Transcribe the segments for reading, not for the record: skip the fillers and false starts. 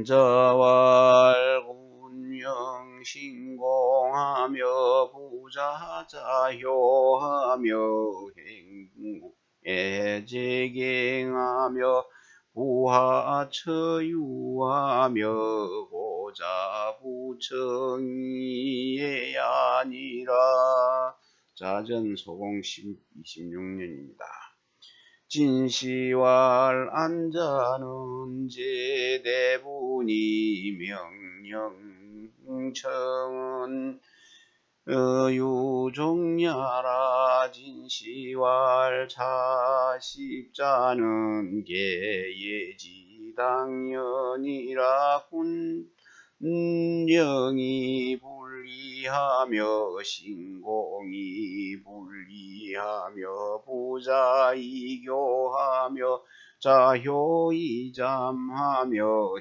안자왈군영 신공하며 부자자효하며 행에 재경하며 부하처유하며 고자부청이에 아니라. 자전소공 26년입니다. 진시왈 안자는 제대분이 명령청은 유종야라. 진시왈 자십자는 계예지당연이라. 군령이 불리하며 신공이 불리하며 부자이교하며 자효이잠하며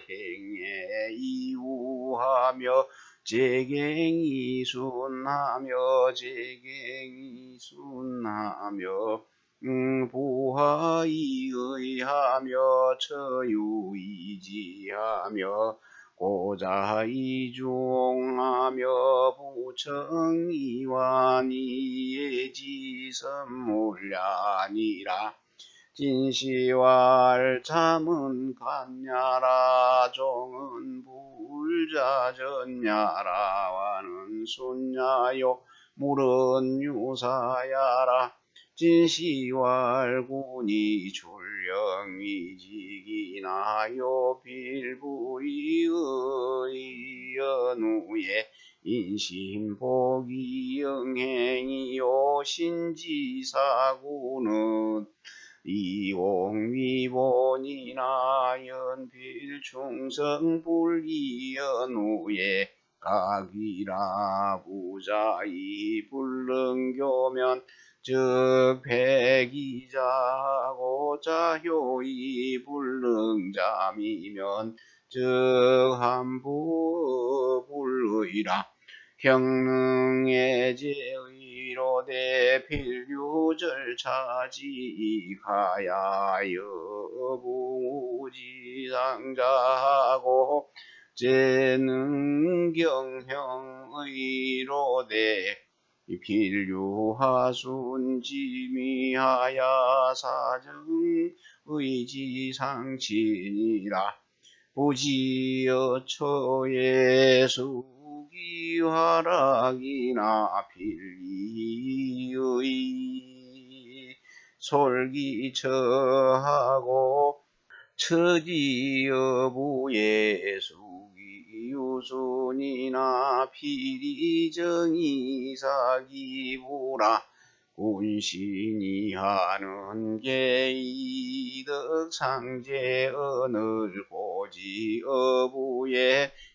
행에 이우하며 재경이순하며 부하이의하며 처유이지하며 고자이중하며 부청이완이예지선물야니라. 진시왈 잠은 간야라. 종은 불자전야라. 와는 순야요 물은 유사야라. 진시왈 군이 출령이지기나요 빌부이의 연후에 인심복이 영행이요 신지사구는 이옹위본이나 연필충성불기연후에 각이라. 부자이 불능교면 즉 백이자하고 자효이 불능잠이면 즉 한부불의라. 경능의 제의로되 필규절차지가야 여부지상자하고 재능경형의로되 필유하순지미하야 사정의지상친이라. 부지여처의 수기화락이나 필리의 솔기처하고 처지여부의 수기유순이나 필이정이사기부라. 군신이 하는 게이덕상제 언을 고지어부에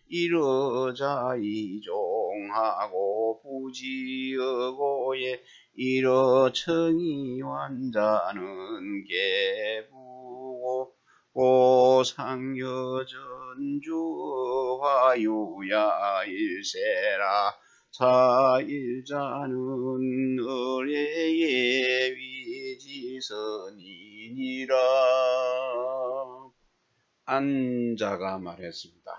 이러자이종하고 부지어고에 이러청이완자는 개부고 고상여전주화유야 일세라. 사일자는 을의 위지선이니라. 안자가 말했습니다.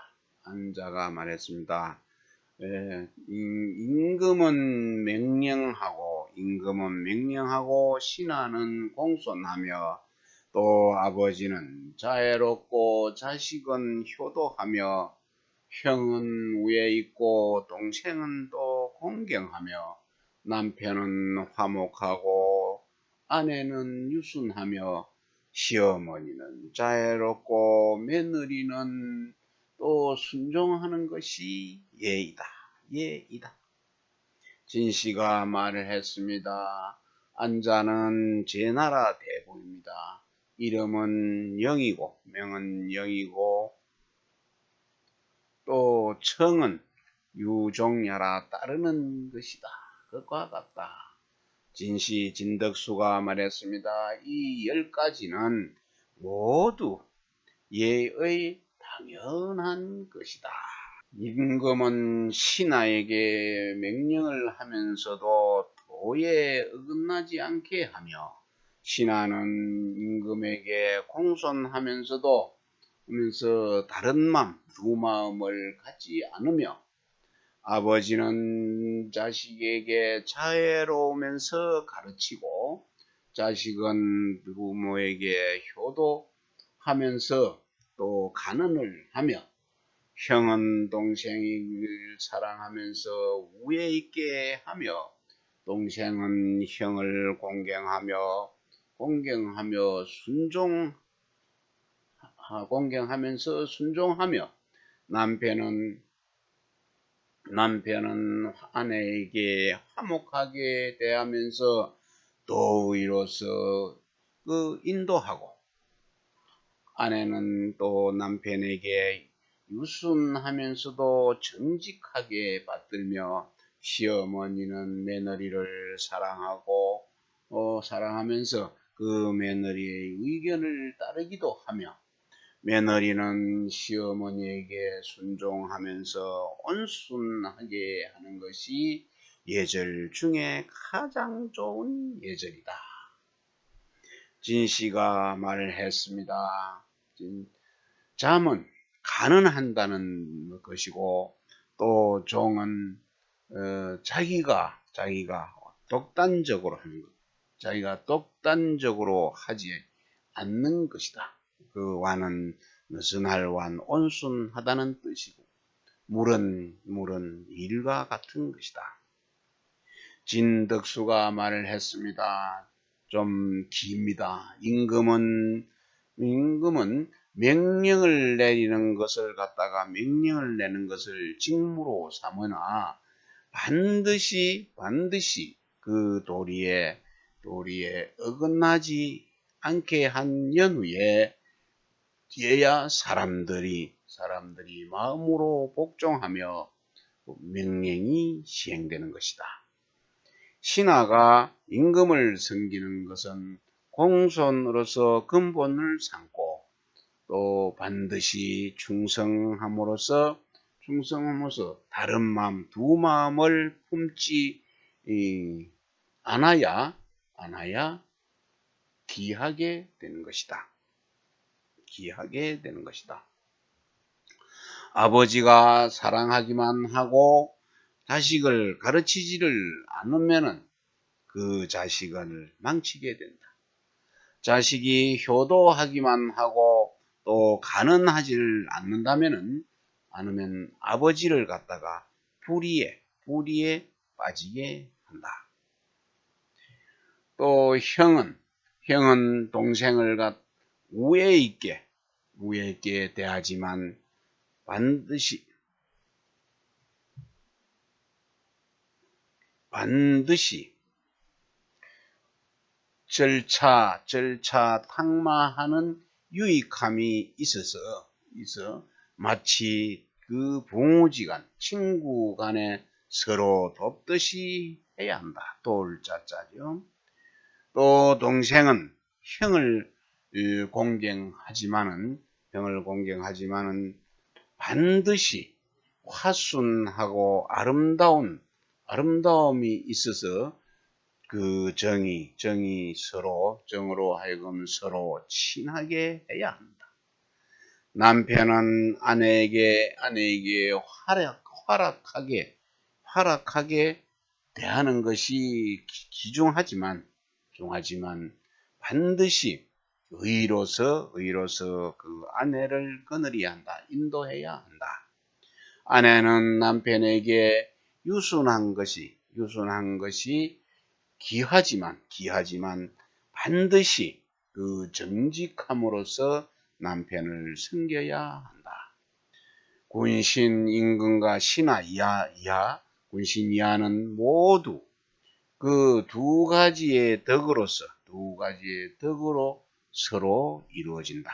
임금은 명령하고 신하는 공손하며 또 아버지는 자애롭고 자식은 효도하며 형은 위에 있고 동생은 또 공경하며 남편은 화목하고 아내는 유순하며 시어머니는 자애롭고 며느리는 또 순종하는 것이 예이다. 진시가 말을 했습니다. 안자는 제나라 대부입니다. 이름은 영이고 명은 영이고 또 청은 유종야라 따르는 것이다. 그것과 같다. 진시 진덕수가 말했습니다. 이 10가지는 모두 예의 당연한 것이다. 임금은 신하에게 명령을 하면서도 도에 어긋나지 않게 하며 신하는 임금에게 공손하면서도 하면서 다른 마음, 두 마음을 갖지 않으며 아버지는 자식에게 자애로우면서 가르치고 자식은 부모에게 효도하면서 또 간언을 하며 형은 동생을 사랑하면서 우애 있게 하며 동생은 형을 공경하면서 순종하며 남편은 아내에게 화목하게 대하면서 또 의로서 인도하고 아내는 또 남편에게 유순하면서도 정직하게 받들며 시어머니는 며느리를 사랑하면서 그 며느리의 의견을 따르기도 하며 며느리는 시어머니에게 순종하면서 온순하게 하는 것이 예절 중에 가장 좋은 예절이다. 진씨가 말을 했습니다. 잠은 가능한다는 것이고 또 종은 자기가 독단적으로 하는 것, 자기가 독단적으로 하지 않는 것이다. 그 완은 느슨할 완 온순하다는 뜻이고 물은 일과 같은 것이다. 진덕수가 말을 했습니다. 좀 깁니다. 임금은 명령을 내리는 것을 갖다가 명령을 내는 것을 직무로 삼으나 반드시 그 도리에 어긋나지 않게 한 연후에 뒤에야 사람들이 마음으로 복종하며 명령이 시행되는 것이다. 신하가 임금을 섬기는 것은 공손으로서 근본을 삼고 또 반드시 충성함으로써 다른 마음, 두 마음을 품지 않아야 귀하게 되는 것이다. 아버지가 사랑하기만 하고 자식을 가르치지를 않으면은 그 자식을 망치게 된다. 자식이 효도하기만 하고 또 간언하지를 않으면 아버지를 갖다가 불의에 빠지게 한다. 또 형은 동생을 우애 있게 대하지만 반드시 절차 탁마하는 유익함이 있어 마치 그 부모지간 친구 간에 서로 돕듯이 해야 한다. 돌자자죠. 또 동생은 형을 공경하지만은 반드시 화순하고 아름다움이 있어서 그 정으로 하여금 서로 친하게 해야 한다. 남편은 아내에게 활악하게 대하는 것이 귀중하지만 반드시 의로서 그 아내를 거느려야 한다. 인도해야 한다. 아내는 남편에게 유순한 것이 귀하지만 반드시 그 정직함으로써 남편을 섬겨야 한다. 군신 임금과 신하 군신 이하는 모두 그 두 가지의 덕으로 서로 이루어진다.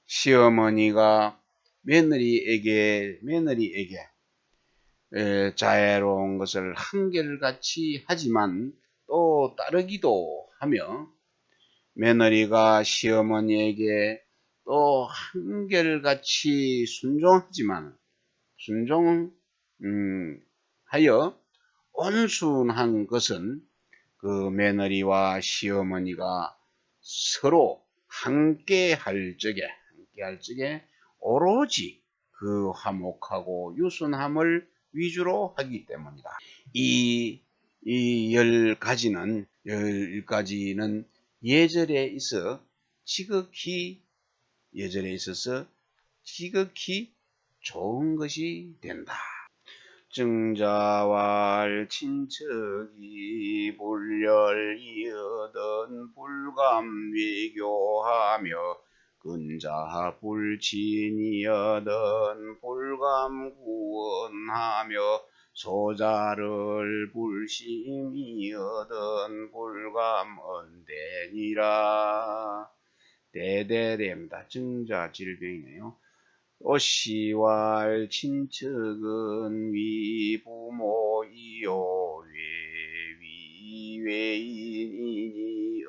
시어머니가 며느리에게 자애로운 것을 한결같이 하지만 또 따르기도 하며 며느리가 시어머니에게 또 한결같이 하여 온순한 것은 그 며느리와 시어머니가 서로 함께 할 적에 받게 할 적에 오로지 그 화목하고 유순함을 위주로 하기 때문이다. 이 10가지는 예절에 있어서 지극히 좋은 것이 된다. 증자왈 친척이 불열이어든 불감외교하며 근자 불친이어든 불감구원하며 소자를 불심이어든 불감언대니라. 대대됩니다. 증자 질병이네요. 오시왈 친척은 위부모이요 외인이니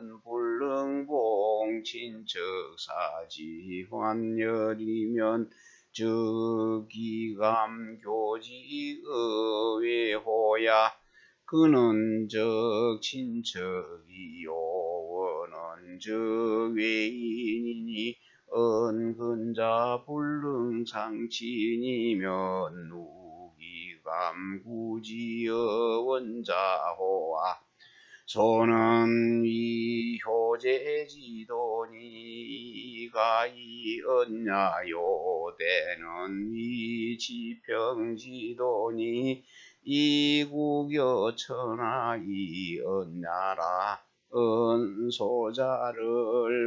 언불능봉 친척사지 환열이면 즉기감교지 의외호야 그는 친척이요 원은 외인이니 은근자 불능상친이면 누기감구지여 원자호와 소는 위효제지도니 가이언냐요 때는 위지평지도니 이국여천하 이언냐라 은소자를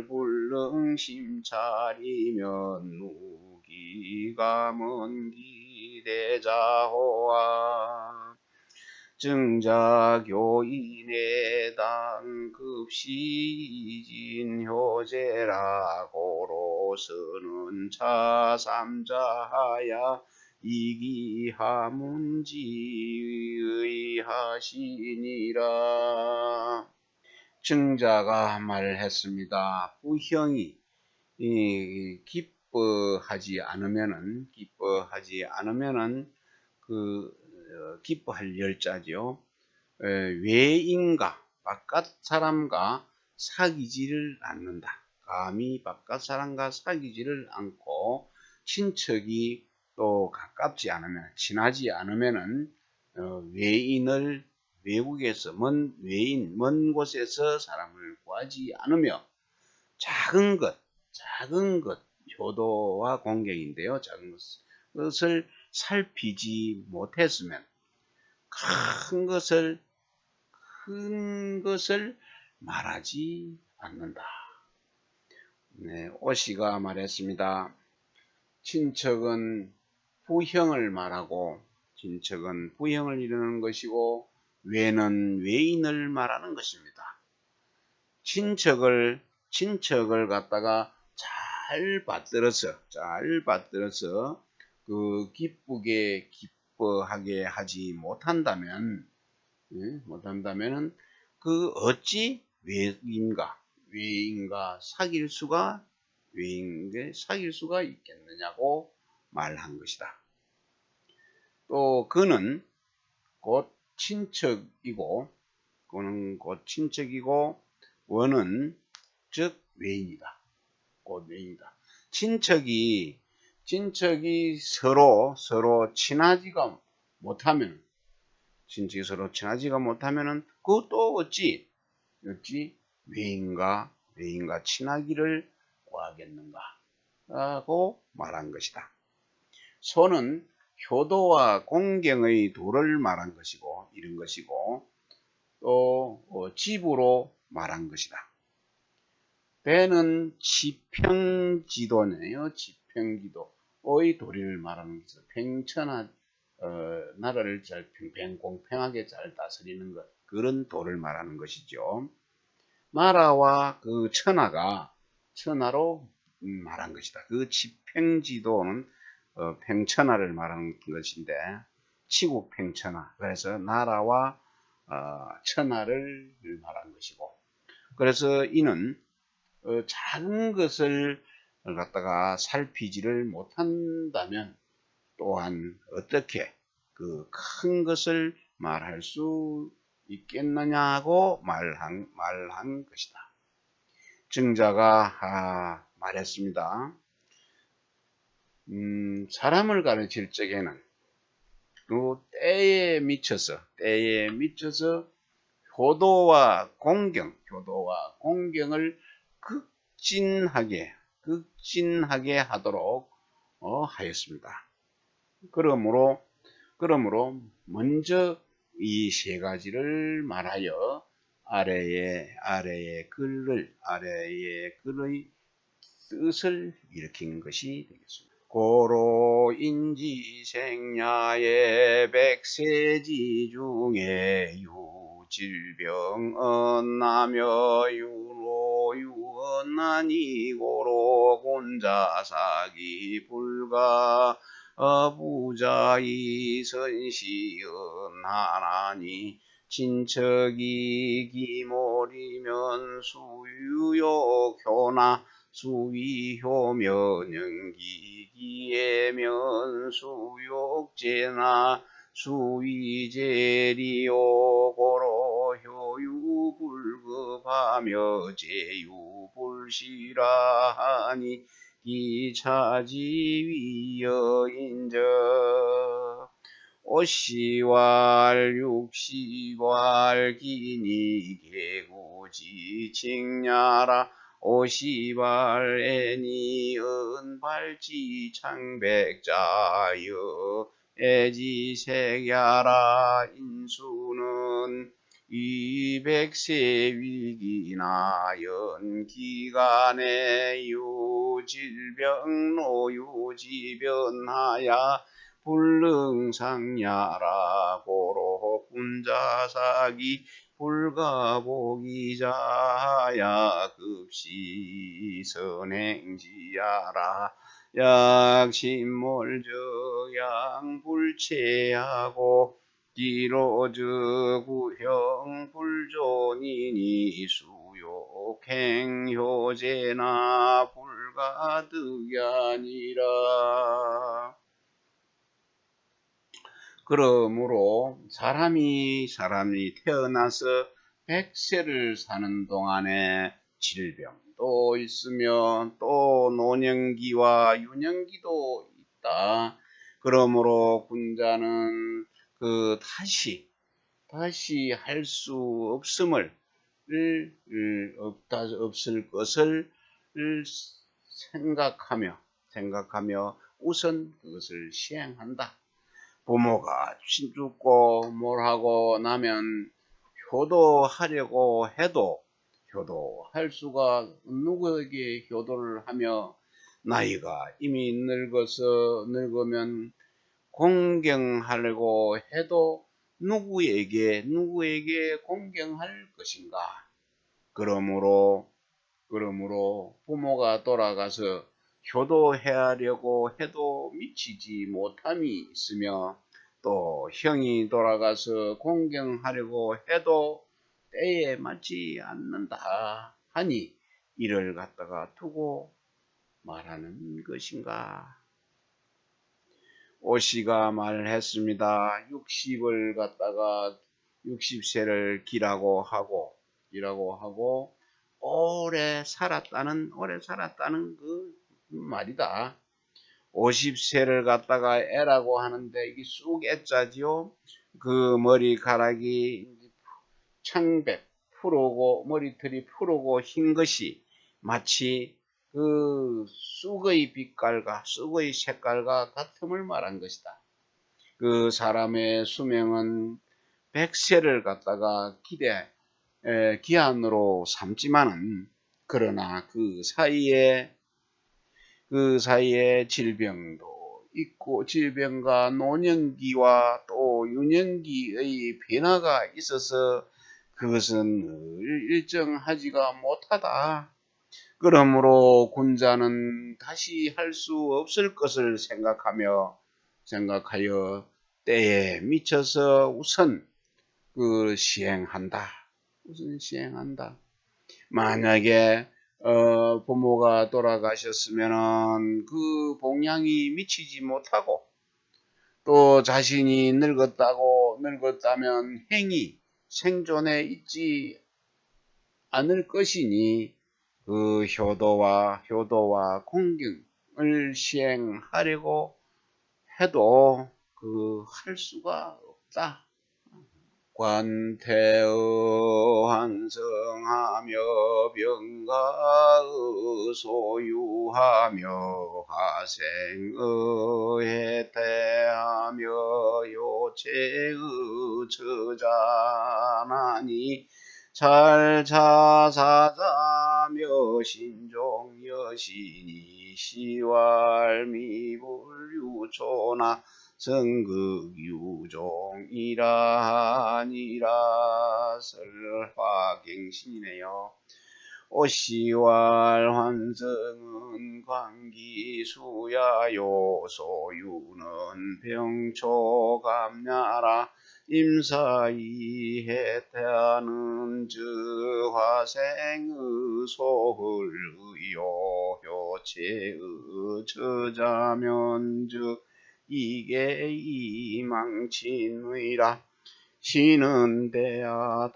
불능심차리면 누기가 먼기대자호와 증자교인의 당급시진효제라고로서는 차삼자하야 이기하문지의하시니라. 증자가 말했습니다. 부형이 기뻐하지 않으면은 기뻐할 열자죠. 외인과 바깥 사람과 사귀지를 않는다. 감히 바깥 사람과 사귀지를 않고 친척이 또 가깝지 않으면 친하지 않으면은 외인을 외국에서 먼 곳에서 사람을 구하지 않으며 작은 것 효도와 공경인데요. 작은 것을 살피지 못했으면 큰 것을 말하지 않는다. 네, 오시가 말했습니다. 친척은 부형을 말하고 친척은 부형을 이루는 것이고 외는 외인을 말하는 것입니다. 친척을 갖다가 잘 받들어서 기뻐하게 하지 못한다면 그 어찌 외인과 사귈 수가 있겠느냐고 말한 것이다. 또 그는 곧 친척이고 원은 즉 외인이다. 곧 외인이다. 친척이 서로 친하지가 못하면 그것도 어찌 외인과 친하기를 구하겠는가 하고 말한 것이다. 소는 효도와 공경의 도를 말한 것이고 이런 것이고 또 집으로 말한 것이다. 배는 지평지도네요. 지평지도의 도리를 말하는 것은 평천하 나라를 잘 공평하게 잘 다스리는 것 그런 도를 말하는 것이죠. 나라와 그 천하로 말한 것이다. 그 지평지도는 평천하를 말하는 것인데 치국평천하 그래서 나라와 천하를 말한 것이고 그래서 이는 작은 것을 갖다가 살피지를 못한다면 또한 어떻게 그 큰 것을 말할 수 있겠느냐고 말한 것이다. 증자가 말했습니다. 사람을 가르칠 적에는 그 때에 미쳐서 효도와 공경을 극진하게 하도록 하였습니다. 그러므로 먼저 이 세 가지를 말하여 아래의 글의 뜻을 일으킨 것이 되겠습니다. 고로 인지생야의 백세지 중에 유질병 나며 유로유언나니 고로 곤자사기 불가 부자이 선시은 하나니 친척이 기몰이면 수유욕 효나 수위효면 연기기에면 수욕제나 수위제리요 고로 효유불급하며 제유불시라하니 기차지위여인저 오시왈 육시왈 기니 개구지 칭야라 오시발 애니 은발지 창백자여 애지색야라 인수는 200세 위기나 연기간에 유질병로 유지변하야 불능상야라 고로 군자사기 불가보기자야 급시 선행지야라 약심몰저 양불체하고 기로저 구형 불존이니 수욕행효제나 불가득야니라. 그러므로 사람이 태어나서 100세를 사는 동안에 질병도 있으며 또 노년기와 유년기도 있다. 그러므로 군자는 다시 할 수 없을 것을 생각하며 우선 그것을 시행한다. 부모가 죽고 뭘하고 나면 효도하려고 해도 효도할 수가 누구에게 효도를 하며 나이가 이미 늙으면 공경하려고 해도 누구에게 공경할 것인가. 그러므로 부모가 돌아가서 효도하려고 해도 미치지 못함이 있으며 또 형이 돌아가서 공경하려고 해도 때에 맞지 않는다 하니 이를 갖다가 두고 말하는 것인가. 오씨가 말했습니다. 60세를 기라고 하고 오래 살았다는 그 말이다. 50세를 갖다가 애라고 하는데 이게 쑥 애자지요. 그 머리카락이 창백 푸르고 머리털이 푸르고 흰 것이 마치 그 쑥의 색깔과 같음을 말한 것이다. 그 사람의 수명은 100세를 갖다가 기한으로 삼지만은 그러나 그 사이에 질병도 있고 질병과 노년기와 또 유년기의 변화가 있어서 그것은 일정하지가 못하다. 그러므로 군자는 다시 할 수 없을 것을 생각하여 때에 미쳐서 우선 시행한다. 만약에 부모가 돌아가셨으면은 그 봉양이 미치지 못하고 또 자신이 늙었다면 행이 생존에 있지 않을 것이니 그 효도와 공경을 시행하려고 해도 할 수가 없다. 관태의 환성하며 병가의 소유하며 가생의 해태하며 요체의 처자나니 잘자사자며 신종여신이 시왈미불유초나 성극유종이라 하니라. 설화갱신이네요. 오시왈 환성은 관기수야요 소유는 병초감야라. 임사이 해태하는 즉 화생의 소흘의요 효체의 처자면즉 이게 이망친의라. 시는 대야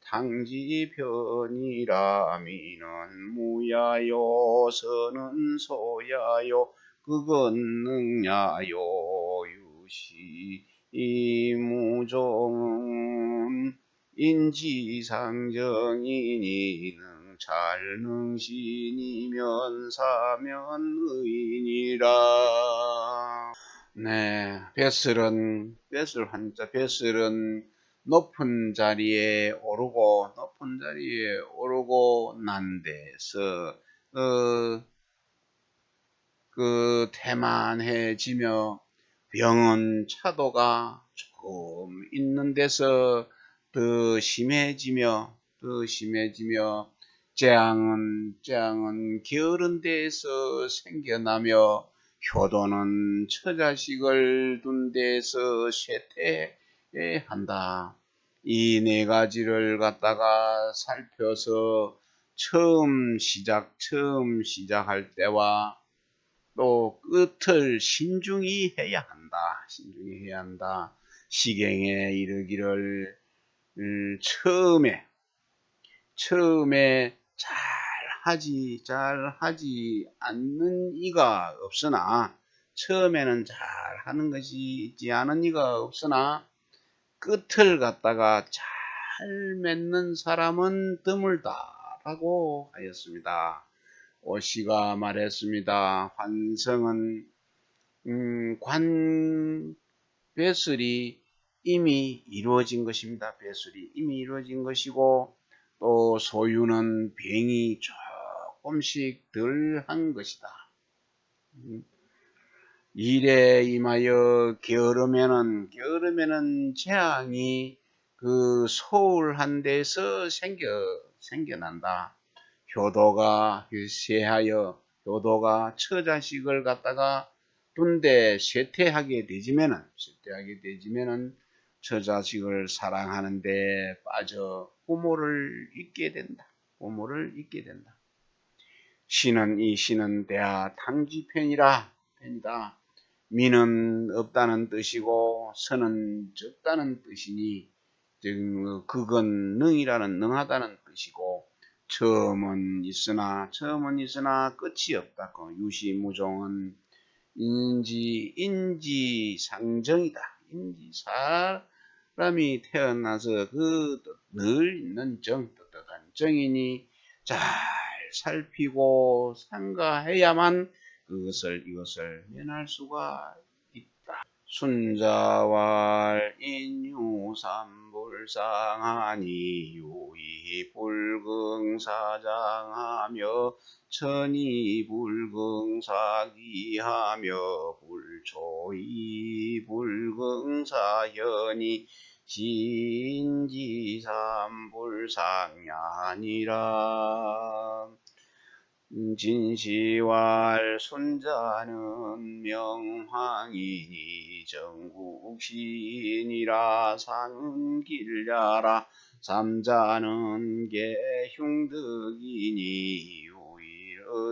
당지편이라. 미는 무야요 서는 소야요 극은 능야요 유시 이무종은 인지상정이니 능찰능신이면 사면의니라. 네, 뱃슬은 높은 자리에 오르고 난 데서 태만해지며 병은 차도가 조금 있는 데서 더 심해지며 재앙은 게으른 데에서 생겨나며 효도는 처자식을 둔 데서 쇠퇴한다. 이 네 가지를 갖다가 살펴서 처음 시작할 때와 또 끝을 신중히 해야 한다. 시경에 이르기를 처음에 잘하지 않는 이가 없으나 처음에는 잘하는 것이 있지 않은 이가 없으나 끝을 갖다가 잘 맺는 사람은 드물다라고 하였습니다. 오시가 말했습니다. 환성은 배설이 이미 이루어진 것입니다. 배설이 이미 이루어진 것이고 또 소유는 병이 조금씩 덜한 것이다. 일에 임하여 게으르면은 재앙이 소홀한 데서 생겨난다. 효도가 처자식을 갖다가 둔데 쇠퇴하게 되지면은 처자식을 사랑하는데 빠져 부모를 잊게 된다. 시는 대하 당지편이다. 미는 없다는 뜻이고 선은 적다는 뜻이니 즉 극은 능하다는 뜻이고 처음은 있으나 끝이 없다. 유시무종은 인지상정이다. 사람이 태어나서 늘 있는 뜻한 정이니 잘 살피고 삼가해야만 이것을 면할 수가 있다. 순자왈 인유삼불상하니 유의불긍사장하며 천이불긍사기하며 불초이불긍사현이 진지삼불상야니라. 진시왈 순자는 명황이니 정국시인이라. 상은 길야라. 삼자는 개흉득이니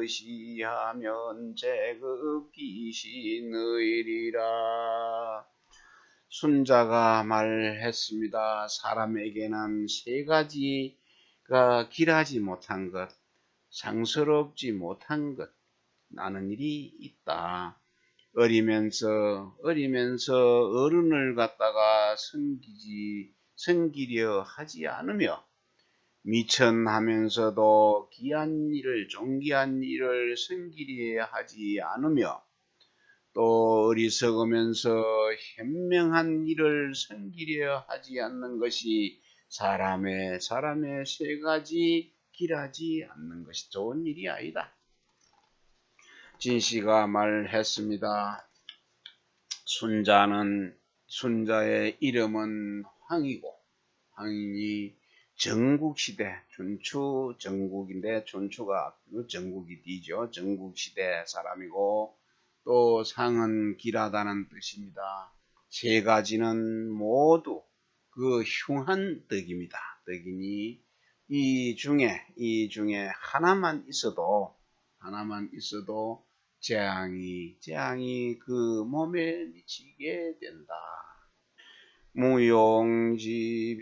유일의시하면 제급기신의리라. 순자가 말했습니다. 사람에게는 세 가지가 길하지 못한 것, 상스럽지 못한 것, 나는 일이 있다. 어리면서 어른을 갖다가 섬기려 하지 않으며, 미천하면서도 존귀한 일을 섬기려 하지 않으며, 또 어리석으면서 현명한 일을 섬기려 하지 않는 것이 사람의 세 가지 길하지 않는 것이 좋은 일이 아니다. 진씨가 말했습니다. 순자의 이름은 황이고, 황이 전국시대, 춘추 전국인데, 춘추가 전국이 뒤죠. 전국시대 사람이고, 또 상은 길하다는 뜻입니다. 세 가지는 모두 그 흉한 덕입니다. 덕이니 이 중에 하나만 있어도 재앙이 그 몸에 미치게 된다. 무용지변과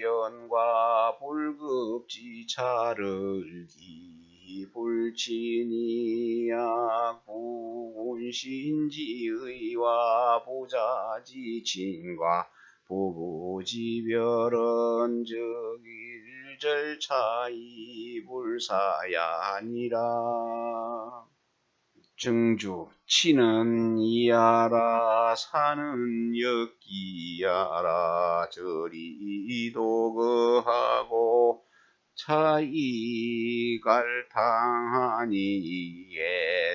불급지차를기 불친이약 부운신지의와 부자지친과 부부지별은 즉 일절차이 불사야니라. 증주 치는 이하라 사는 역기하라 저리도 그하고 차이 갈탕하니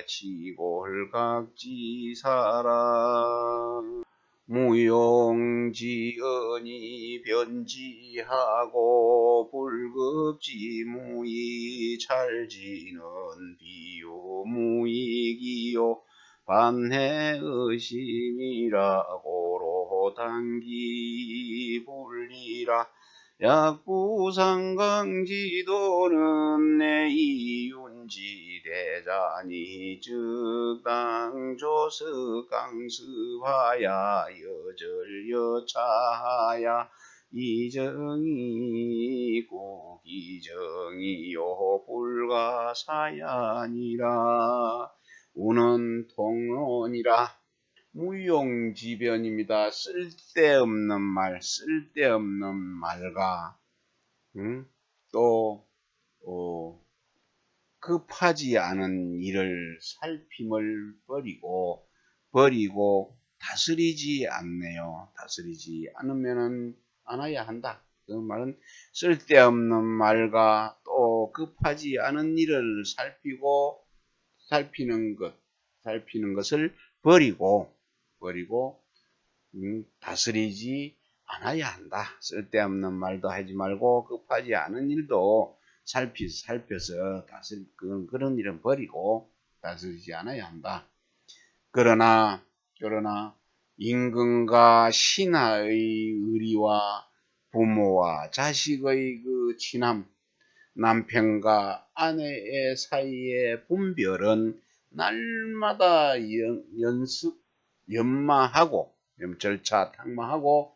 예치골각지사라. 무용지언이 변지하고 불급지무이 찰지는 비유무이기요 반해의심이라고로 단기불리라. 약부상강지도는 내이윤지대자니 즉 당조석강습하야 여절여차하야 이정이고 이정이요 불가사야니라. 우는 통론이라. 무용지변입니다. 쓸데없는 말과 또 급하지 않은 일을 살핌을 버리고 다스리지 않네요. 다스리지 않으면은 않아야 한다. 그 말은 쓸데없는 말과 또 급하지 않은 일을 살피는 것을 버리고 다스리지 않아야 한다. 쓸데없는 말도 하지 말고 급하지 않은 일도 살펴서 그런 일은 버리고 다스리지 않아야 한다. 그러나 임금과 신하의 의리와 부모와 자식의 그 친함, 남편과 아내의 사이의 분별은 날마다 절차 탕마하고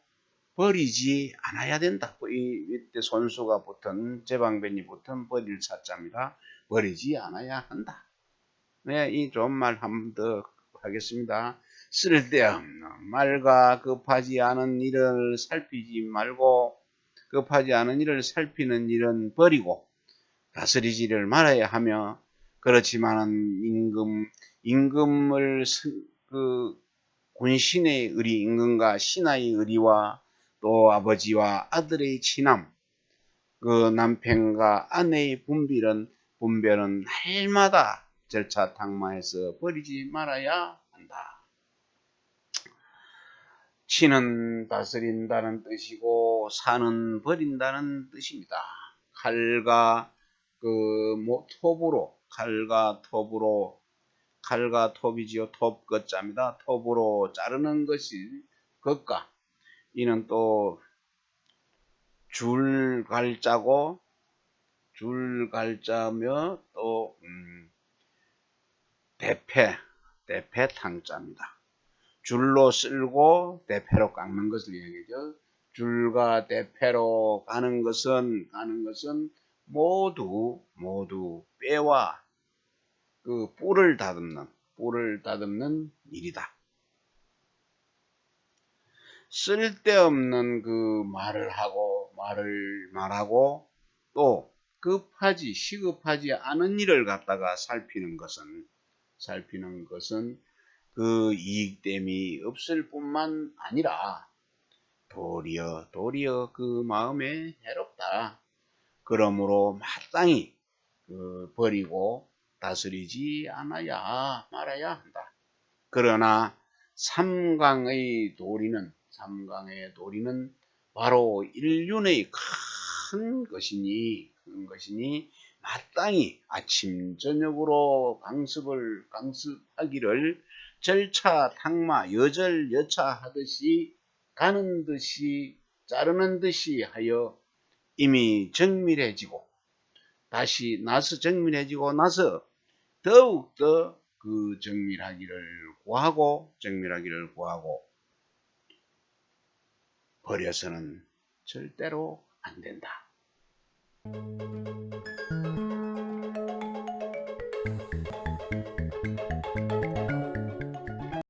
버리지 않아야 된다. 이때 손수가 붙은 제방변이 붙은 버릴 사자입니다. 버리지 않아야 한다. 네, 이 좋은 말 한 번 더 하겠습니다. 쓸데없는 말과 급하지 않은 일을 살피지 말고 급하지 않은 일을 살피는 일은 버리고 다스리지를 말아야 하며, 그렇지만은 임금을 군신의 의리, 임금과 신하의 의리와 또 아버지와 아들의 친함, 그 남편과 아내의 분별은 날마다 절차 탕마해서 버리지 말아야 한다. 치는 다스린다는 뜻이고 사는 버린다는 뜻입니다. 칼과 톱이지요. 톱 끝자입니다. 톱으로 자르는 것이 것과, 이는 또 줄갈자며 또 대패탕자입니다. 줄로 쓸고 대패로 깎는 것을 얘기하죠. 줄과 대패로 가는 것은 모두 뼈와 그 뿔을 다듬는 뿔을 다듬는 일이다. 쓸데없는 그 말을 말하고 또 시급하지 않은 일을 갖다가 살피는 것은 그 이익됨이 없을 뿐만 아니라 도리어 그 마음에 해롭다. 그러므로 마땅히 버리고 다스리지 말아야 한다. 그러나 삼강의 도리는 바로 일륜의 큰 것이니 마땅히 아침 저녁으로 강습하기를 절차 탕마 여절 여차하듯이 가는 듯이 자르는 듯이 하여 이미 정밀해지고 나서 더욱더 그 정밀하기를 구하고 버려서는 절대로 안 된다.